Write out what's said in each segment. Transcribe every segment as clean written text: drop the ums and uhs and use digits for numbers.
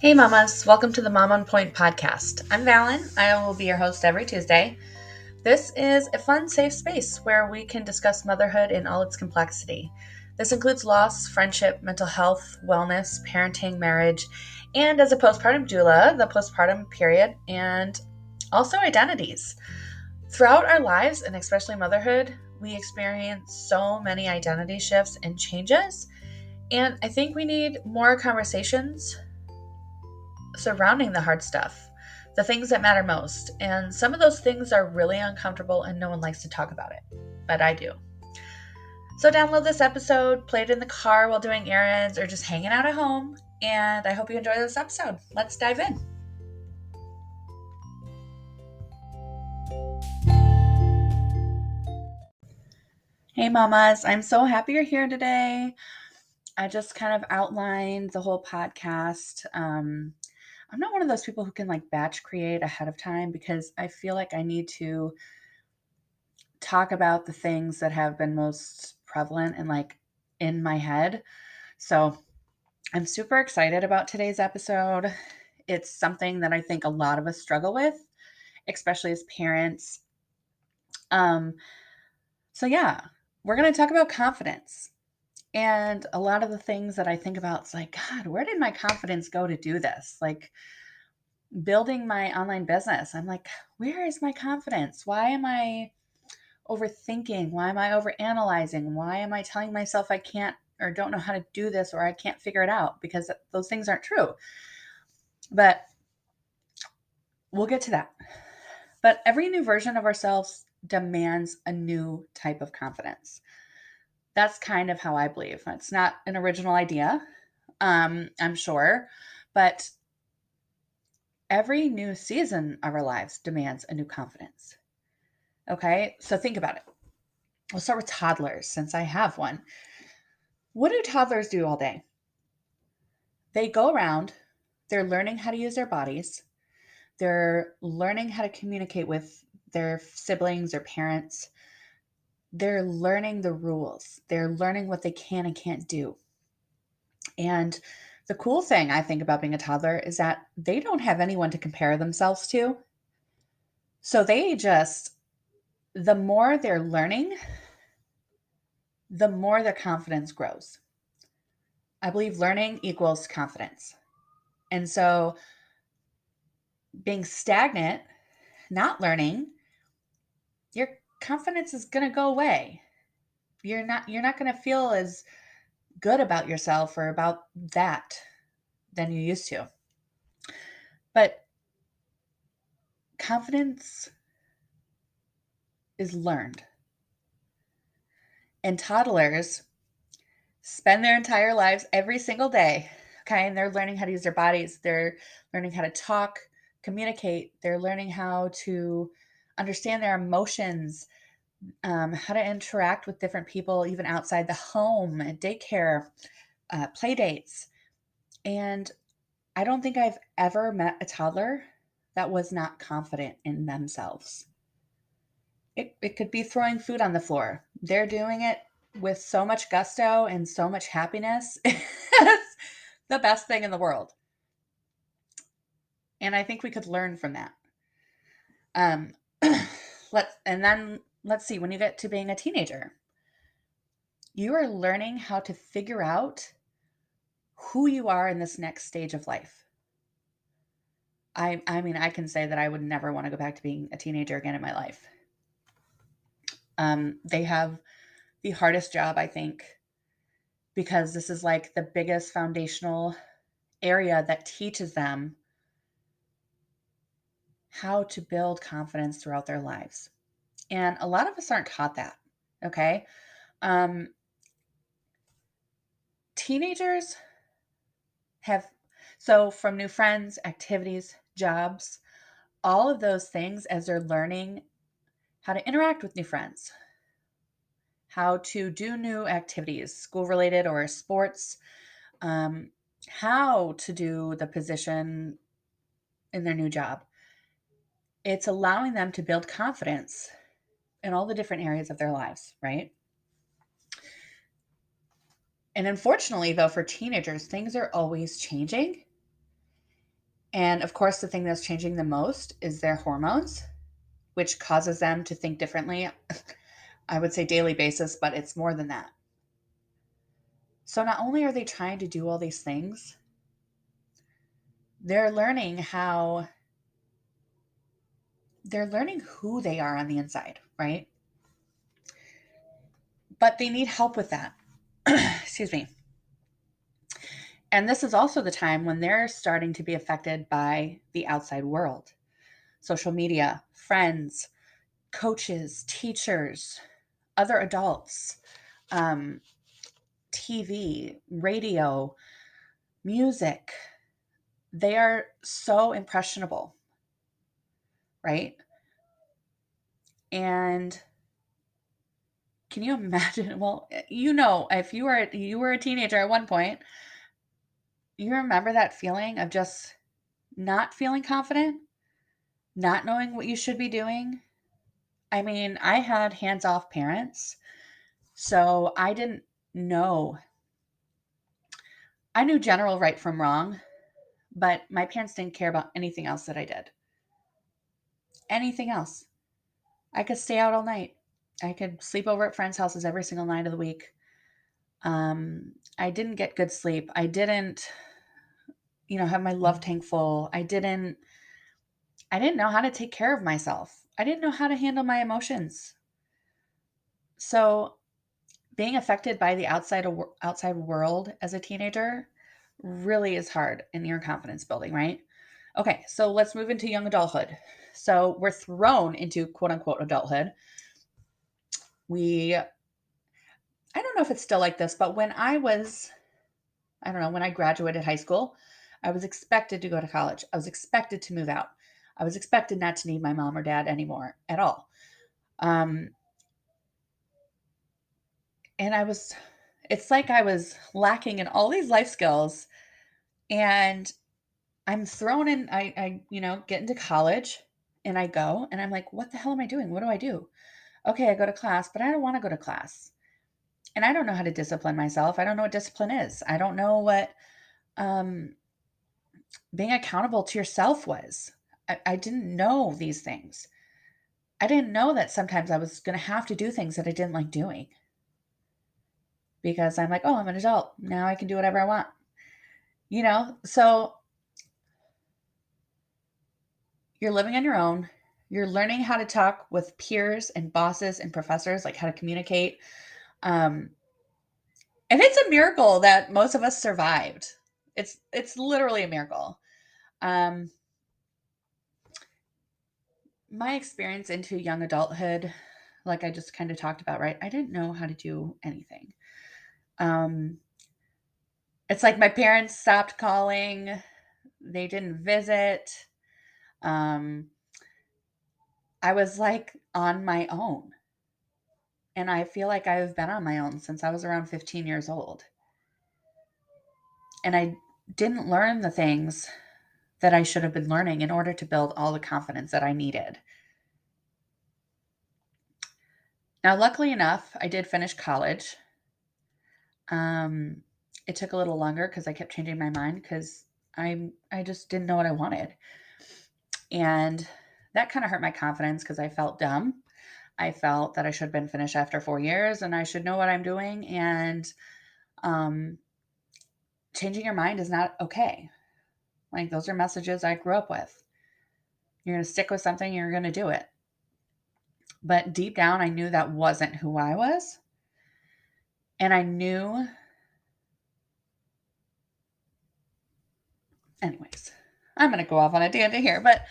Hey mamas, welcome to the Mom on Point podcast. I'm Valen. I will be your host every Tuesday. This is a fun, safe space where we can discuss motherhood in all its complexity. This includes loss, friendship, mental health, wellness, parenting, marriage, and as a postpartum doula, the postpartum period, and also identities. Throughout our lives, and especially motherhood, we experience so many identity shifts and changes, and I think we need more conversations surrounding the hard stuff, the things that matter most. And some of those things are really uncomfortable and no one likes to talk about it, but I do. So download this episode, play it in the car while doing errands or just hanging out at home. And I hope you enjoy this episode. Let's dive in. Hey mamas, I'm so happy you're here today. I just kind of outlined the whole podcast. I'm not one of those people who can batch create ahead of time because I feel like I need to talk about the things that have been most prevalent and in my head. So I'm super excited about today's episode. It's something that I think a lot of us struggle with, especially as parents. Um, so yeah, we're going to talk about confidence. And a lot of the things that I think about, it's God, where did my confidence go to do this? Building my online business. I'm where is my confidence? Why am I overthinking? Why am I overanalyzing? Why am I telling myself I can't or don't know how to do this or I can't figure it out? Because those things aren't true. But we'll get to that. But every new version of ourselves demands a new type of confidence. That's kind of how I believe. It's not an original idea, I'm sure, but every new season of our lives demands a new confidence. Okay, so think about it. We'll start with toddlers since I have one. What do toddlers do all day? They go around, they're learning how to use their bodies, they're learning how to communicate with their siblings or parents, they're learning the rules, they're learning what they can and can't do. And the cool thing I think about being a toddler is that they don't have anyone to compare themselves to. So the more they're learning, the more their confidence grows. I believe learning equals confidence. And so being stagnant, not learning, your confidence is going to go away. You're not going to feel as good about yourself or about that than you used to. But confidence is learned. And toddlers spend their entire lives every single day, okay? And they're learning how to use their bodies. They're learning how to talk, communicate. They're learning how to understand their emotions, how to interact with different people, even outside the home, at daycare, play dates. And I don't think I've ever met a toddler that was not confident in themselves. It could be throwing food on the floor. They're doing it with so much gusto and so much happiness. It's the best thing in the world. And I think we could learn from that. Um, let's see, when you get to being a teenager, you are learning how to figure out who you are in this next stage of life. I mean, I can say that I would never want to go back to being a teenager again in my life. They have the hardest job, I think, because this is the biggest foundational area that teaches them how to build confidence throughout their lives. And a lot of us aren't taught that, okay? Teenagers so from new friends, activities, jobs, all of those things as they're learning how to interact with new friends, how to do new activities, school related or sports, how to do the position in their new job. It's allowing them to build confidence in all the different areas of their lives, right? And unfortunately, though, for teenagers, things are always changing. And of course, the thing that's changing the most is their hormones, which causes them to think differently. I would say daily basis, but it's more than that. So not only are they trying to do all these things, they're learning how they're learning who they are on the inside, right? But they need help with that. Excuse me. And this is also the time when they're starting to be affected by the outside world, social media, friends, coaches, teachers, other adults, um, TV, radio, music. They are so impressionable, right? And can you imagine? Well, if you were a teenager at one point, you remember that feeling of just not feeling confident, not knowing what you should be doing. I mean, I had hands-off parents, so I didn't know. I knew general right from wrong, but my parents didn't care about anything else that I did. Anything else. I could stay out all night. I could sleep over at friends' houses every single night of the week. I didn't get good sleep. I didn't, have my love tank full. I didn't know how to take care of myself. I didn't know how to handle my emotions. So, being affected by the outside world as a teenager really is hard in your confidence building, right? Okay, so let's move into young adulthood. So, we're thrown into quote unquote adulthood. I don't know if it's still like this, but I don't know, when I graduated high school, I was expected to go to college. I was expected to move out. I was expected not to need my mom or dad anymore at all. Um, and it's like I was lacking in all these life skills. And I'm thrown in, get into college and I go and I'm like, what the hell am I doing? What do I do? Okay, I go to class, but I don't want to go to class. And I don't know how to discipline myself. I don't know what discipline is. I don't know what um, being accountable to yourself was. I didn't know these things. I didn't know that sometimes I was going to have to do things that I didn't like doing because I'm like, oh, I'm an adult. Now I can do whatever I want. So you're living on your own. You're learning how to talk with peers and bosses and professors, like how to communicate. Um, and it's a miracle that most of us survived. It's literally a miracle. Um, my experience into young adulthood, like I just kind of talked about, right? I didn't know how to do anything. Um, it's like my parents stopped calling, they didn't visit. Um, I was like on my own. And I feel like I've been on my own since I was around 15 years old. And I didn't learn the things that I should have been learning in order to build all the confidence that I needed. Now, luckily enough, I did finish college. Um, it took a little longer because I kept changing my mind because I just didn't know what I wanted. And that kind of hurt my confidence because I felt dumb. I felt that I should have been finished after 4 years and I should know what I'm doing. And um, changing your mind is not okay. Like, those are messages I grew up with. You're going to stick with something, you're going to do it. But deep down, I knew that wasn't who I was. And I knew, anyways, I'm going to go off on a tangent here. But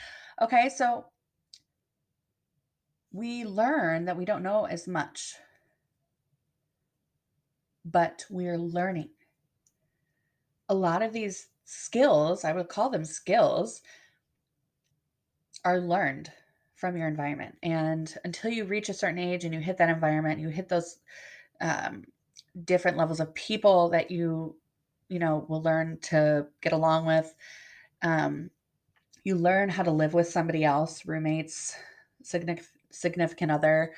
okay, so we learn that we don't know as much, but we're learning. A lot of these skills, I would call them skills, are learned from your environment. And until you reach a certain age and you hit that environment, you hit those um, different levels of people that will learn to get along with. Um, you learn how to live with somebody else, roommates, significant other.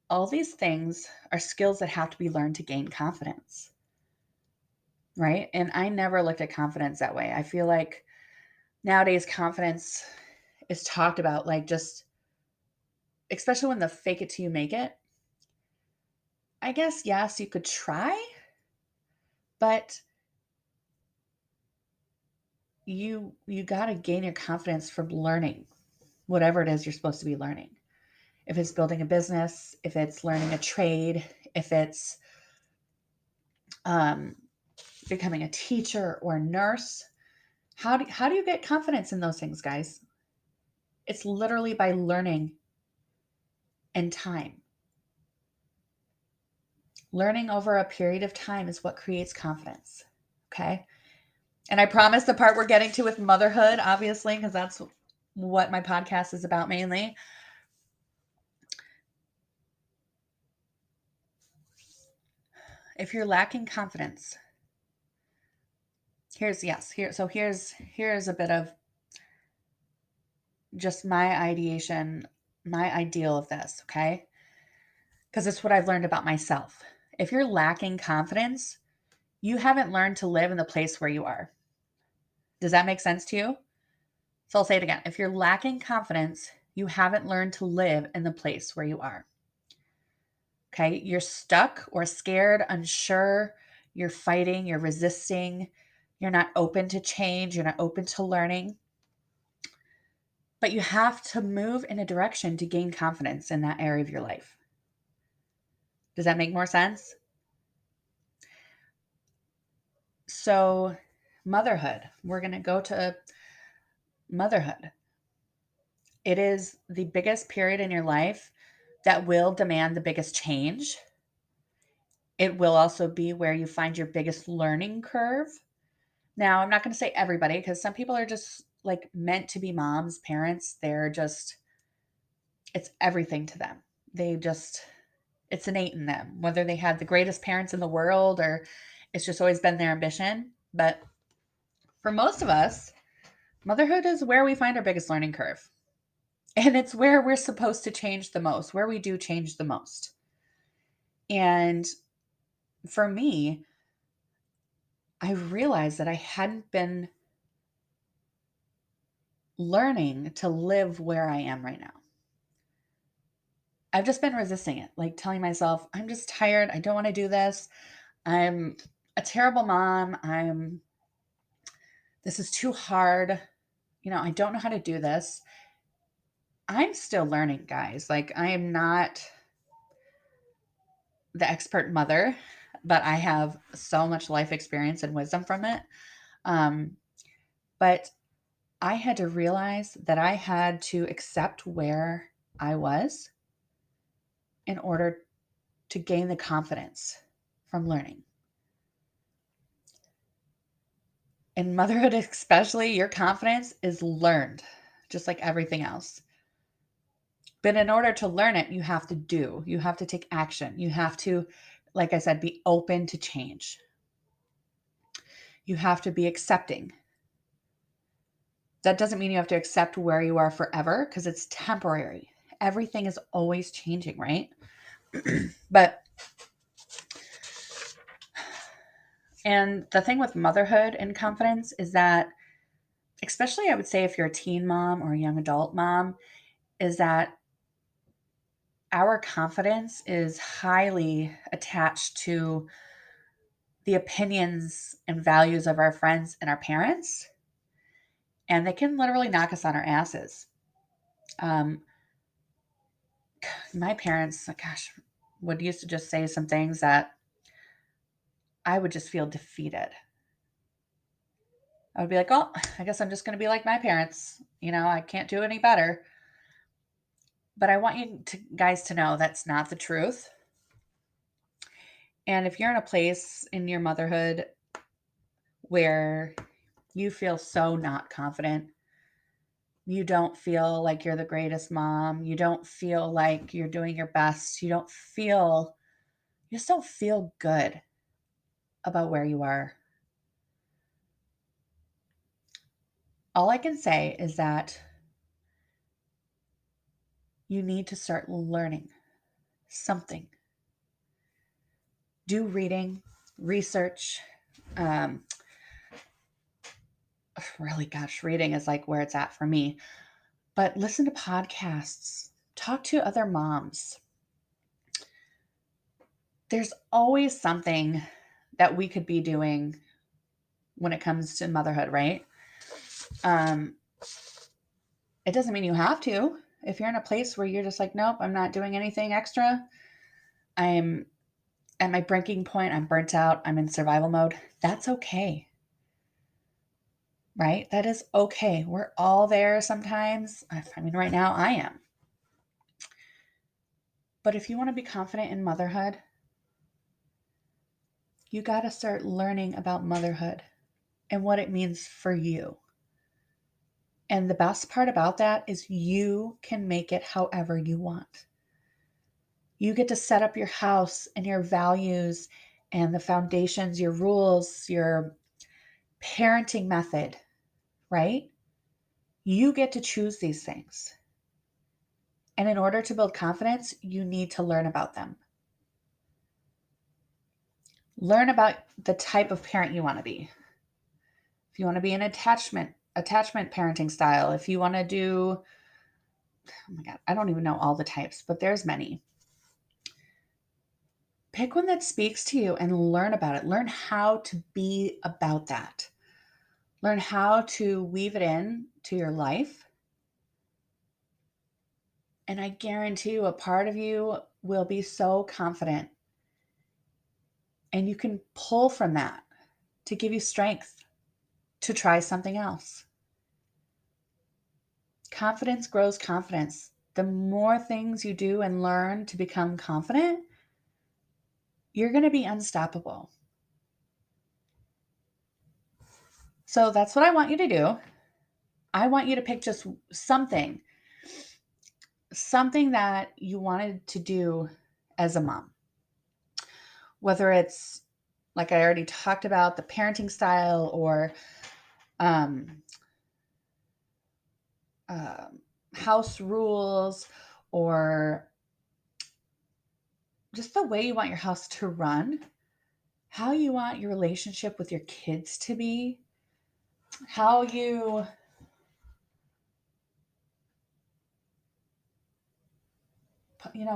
All these things are skills that have to be learned to gain confidence, right? And I never looked at confidence that way. I feel like Nowadays, confidence is talked about like just, especially when the fake it till you make it. I guess, yes, you could try, but you got to gain your confidence from learning whatever it is you're supposed to be learning. If it's building a business, if it's learning a trade, if it's um, becoming a teacher or a nurse, how do you get confidence in those things, guys? It's literally by learning in time. Learning over a period of time is what creates confidence. Okay. And I promise the part we're getting to with motherhood, obviously, because that's what my podcast is about mainly. If you're lacking confidence, here's a bit of just my ideation, my ideal of this, okay? Because it's what I've learned about myself. If you're lacking confidence, you haven't learned to live in the place where you are. Does that make sense to you? So I'll say it again. If you're lacking confidence, you haven't learned to live in the place where you are. Okay. You're stuck or scared, unsure. You're fighting, you're resisting. You're not open to change. You're not open to learning. But you have to move in a direction to gain confidence in that area of your life. Does that make more sense? So, motherhood, we're going to go to motherhood. It is the biggest period in your life that will demand the biggest change. It will also be where you find your biggest learning curve. Now, I'm not going to say everybody because some people are just like meant to be moms, parents. They're just, it's everything to them. They just, it's innate in them, whether they had the greatest parents in the world or it's just always been their ambition. But for most of us, motherhood is where we find our biggest learning curve. And it's where we're supposed to change the most, where we do change the most. And for me, I realized that I hadn't been learning to live where I am right now. I've just been resisting it, like telling myself, I'm just tired. I don't want to do this. I'm a terrible mom. This is too hard. I don't know how to do this. I'm still learning, guys. Like, I am not the expert mother, but I have so much life experience and wisdom from it. But I had to realize that I had to accept where I was in order to gain the confidence from learning. In motherhood, especially, your confidence is learned, just like everything else. But in order to learn it, you have to take action. You have to, like I said, be open to change. You have to be accepting. That doesn't mean you have to accept where you are forever because it's temporary. Everything is always changing, right? But, and the thing with motherhood and confidence is that, especially I would say if you're a teen mom or a young adult mom, is that our confidence is highly attached to the opinions and values of our friends and our parents, and they can literally knock us on our asses. Um, my parents, gosh, would used to just say some things that I would just feel defeated. I would be like, oh, I guess I'm just going to be like my parents. I can't do any better. But I want guys to know that's not the truth. And if you're in a place in your motherhood where you feel so not confident, you don't feel like you're the greatest mom, you don't feel like you're doing your best, you just don't feel good about where you are. All I can say is that you need to start learning something. Do reading, research, um, really, gosh, reading is like where it's at for me. But listen to podcasts, talk to other moms. There's always something that we could be doing when it comes to motherhood, right? Um, it doesn't mean you have to. If you're in a place where you're just like, nope, I'm not doing anything extra, I'm at my breaking point, I'm burnt out, I'm in survival mode, that's okay, right? That is okay. We're all there sometimes. I mean, right now I am. But if you want to be confident in motherhood, you got to start learning about motherhood and what it means for you. And the best part about that is you can make it however you want. You get to set up your house and your values and the foundations, your rules, your parenting method, right? You get to choose these things. And in order to build confidence, you need to learn about them. Learn about the type of parent you want to be. If you want to be an attachment parenting style, if you want to do, oh my God, I don't even know all the types, but there's many. Pick one that speaks to you and learn about it. Learn how to be about that. Learn how to weave it in to your life. And I guarantee you, a part of you will be so confident. And you can pull from that to give you strength to try something else. Confidence grows confidence. The more things you do and learn to become confident, you're going to be unstoppable. So that's what I want you to do. I want you to pick just something that you wanted to do as a mom. Whether it's like I already talked about, the parenting style or um, uh, house rules or just the way you want your house to run, how you want your relationship with your kids to be, how you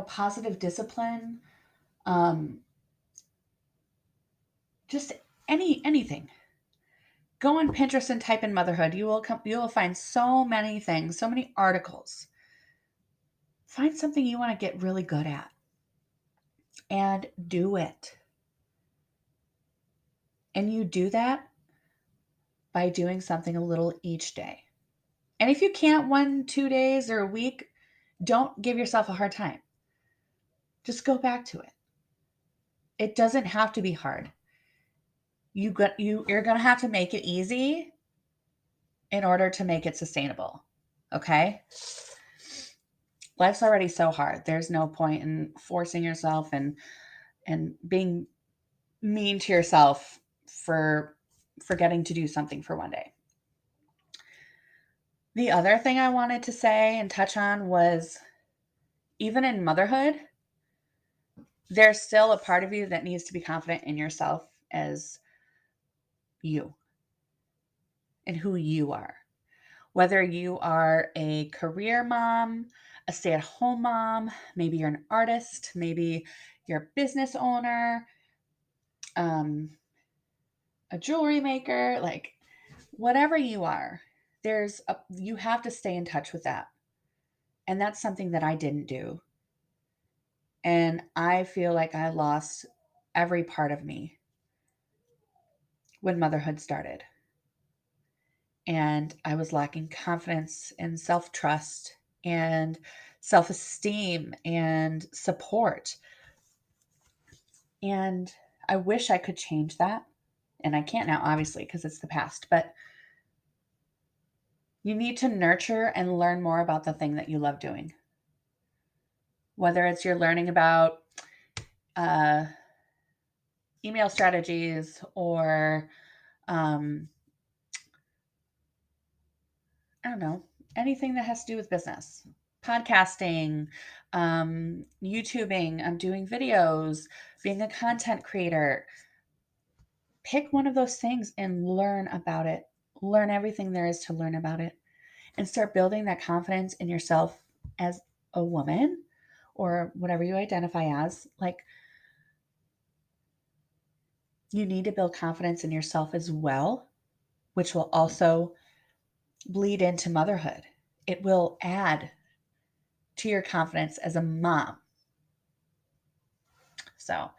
positive discipline, um, just anything. Go on Pinterest and type in motherhood. You will find so many things, so many articles. Find something you want to get really good at and do it. And you do that by doing something a little each day. And if you can't 1, 2 days or a week, don't give yourself a hard time. Just go back to it. It doesn't have to be hard. You're going to have to make it easy in order to make it sustainable. Okay? Life's already so hard. There's no point in forcing yourself and being mean to yourself for forgetting to do something for one day. The other thing I wanted to say and touch on was even in motherhood, there's still a part of you that needs to be confident in yourself as you and who you are. Whether you are a career mom, a stay at home mom, maybe you're an artist, maybe you're a business owner, um, a jewelry maker, like whatever you are, you have to stay in touch with that. And that's something that I didn't do. And I feel like I lost every part of me when motherhood started. And I was lacking confidence and self trust and self esteem and support. And I wish I could change that. And I can't now, obviously, because it's the past. But you need to nurture and learn more about the thing that you love doing. Whether it's you're learning about uh, email strategies or, um, I don't know, anything that has to do with business, podcasting, YouTubing, doing videos, being a content creator. Pick one of those things and learn about it. learn everything there is to learn about it, and start building that confidence in yourself as a woman or whatever you identify as. Like, you need to build confidence in yourself as well, which will also bleed into motherhood. It will add to your confidence as a mom. So,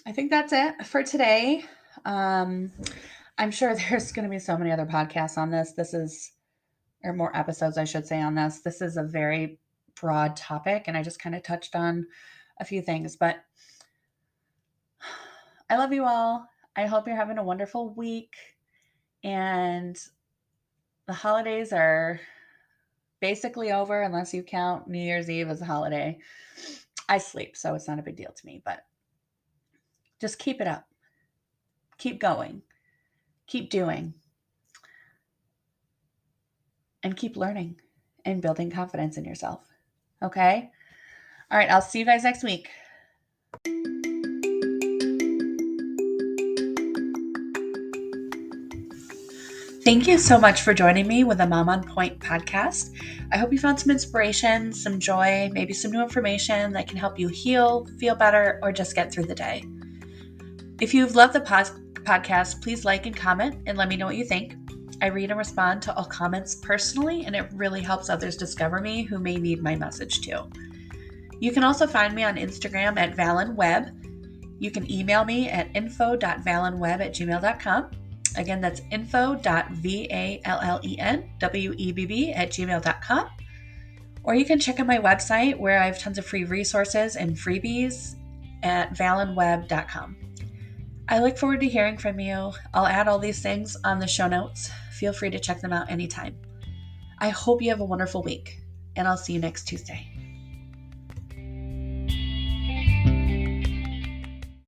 I think that's it for today. Um, I'm sure there's going to be so many other podcasts on this. Or more episodes, I should say, on this. This is a very broad topic, and I just kind of touched on a few things, but I love you all. I hope you're having a wonderful week, and the holidays are basically over unless you count New Year's Eve as a holiday. I sleep, so it's not a big deal to me, but just keep it up. Keep going. Keep doing. And keep learning and building confidence in yourself. Okay? All right, I'll see you guys next week. Thank you so much for joining me with the Mom on Point podcast. I hope you found some inspiration, some joy, maybe some new information that can help you heal, feel better, or just get through the day. If you've loved the podcast, please like and comment and let me know what you think. I read and respond to all comments personally, and it really helps others discover me who may need my message too. You can also find me on Instagram at ValenWeb. You can email me at info.valenweb@gmail.com. Again, that's info.vallenwebb@gmail.com. Or you can check out my website where I have tons of free resources and freebies at valenweb.com. I look forward to hearing from you. I'll add all these things on the show notes. Feel free to check them out anytime. I hope you have a wonderful week, and I'll see you next Tuesday.